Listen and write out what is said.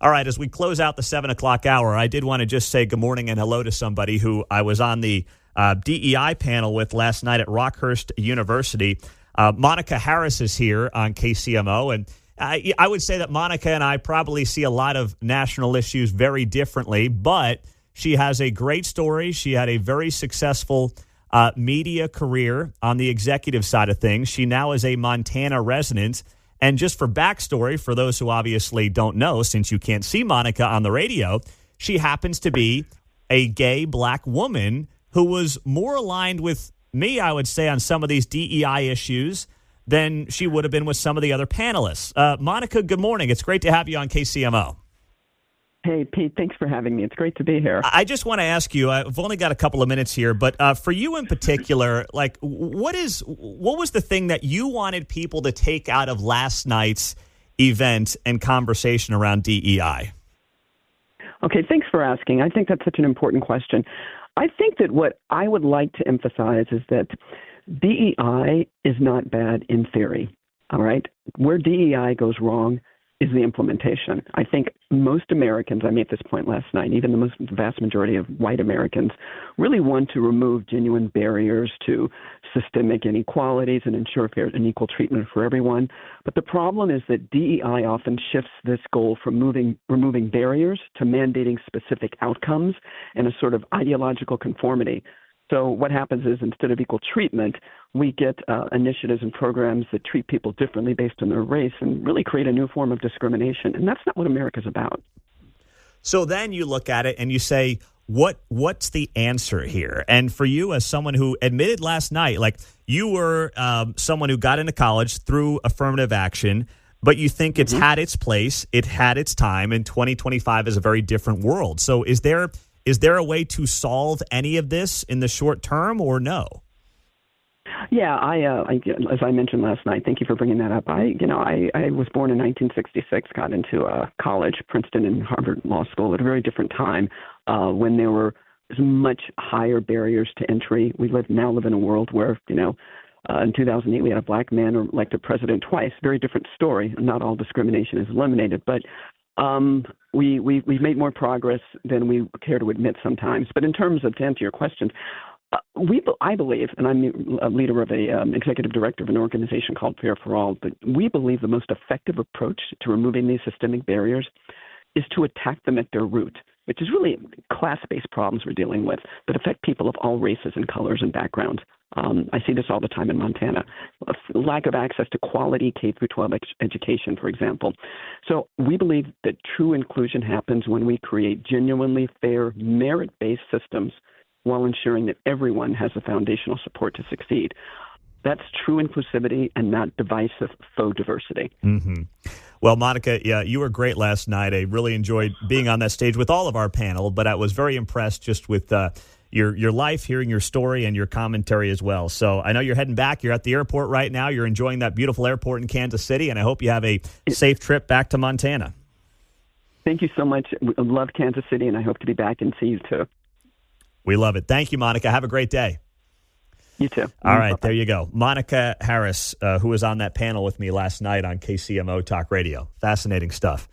All right, as we close out the 7 o'clock hour, I did want to just say good morning and hello to somebody who I was on the DEI panel with last night at Rockhurst University. Monica Harris is here on KCMO, and I would say that Monica and I probably see a lot of national issues very differently, but she has a great story. She had a very successful media career on the executive side of things. She now is a Montana resident. And just for backstory, for those who obviously don't know, since you can't see Monica on the radio, she happens to be a gay black woman who was more aligned with me, I would say, on some of these DEI issues than she would have been with some of the other panelists. Monica, good morning. It's great to have you on KCMO. Hey, Pete, thanks for having me. It's great to be here. I just want to ask you, I've only got a couple of minutes here, but for you in particular, like, what was the thing that you wanted people to take out of last night's event and conversation around DEI? Okay, thanks for asking. I think that's such an important question. I think that what I would like to emphasize is that DEI is not bad in theory, all right? Where DEI goes wrong is the implementation. I think most Americans, I made this point last night, even the vast majority of white Americans, really want to remove genuine barriers to systemic inequalities and ensure fair and equal treatment for everyone. But the problem is that DEI often shifts this goal from removing barriers to mandating specific outcomes and a sort of ideological conformity. So what happens is instead of equal treatment, we get initiatives and programs that treat people differently based on their race and really create a new form of discrimination. And that's not what America's about. So then you look at it and you say, what's the answer here? And for you, as someone who admitted last night, like you were someone who got into college through affirmative action, but you think it's had its place, it had its time, and 2025 is a very different world. So is there a way to solve any of this in the short term or no? Yeah, I as I mentioned last night, thank you for bringing that up. I was born in 1966, got into college, Princeton and Harvard Law School at a very different time when there were much higher barriers to entry. We now live in a world where, in 2008, we had a black man elected president twice. Very different story. Not all discrimination is eliminated, but we've made more progress than we care to admit sometimes. But in terms of, to answer your question, I believe, and I'm a leader of executive director of an organization called Fair for All, but we believe the most effective approach to removing these systemic barriers is to attack them at their root, which is really class-based problems we're dealing with that affect people of all races and colors and backgrounds. I see this all the time in Montana. Lack of access to quality K-12 education, for example. So we believe that true inclusion happens when we create genuinely fair, merit-based systems while ensuring that everyone has the foundational support to succeed. That's true inclusivity and not divisive faux diversity. Mm-hmm. Well, Monica, yeah, you were great last night. I really enjoyed being on that stage with all of our panel, but I was very impressed just with your life, hearing your story and your commentary as well. So I know you're heading back. You're at the airport right now. You're enjoying that beautiful airport in Kansas City, and I hope you have a safe trip back to Montana. Thank you so much. I love Kansas City, and I hope to be back and see you too. We love it. Thank you, Monica. Have a great day. You too. All right, there you go. Monica Harris, who was on that panel with me last night on KCMO Talk Radio. Fascinating stuff.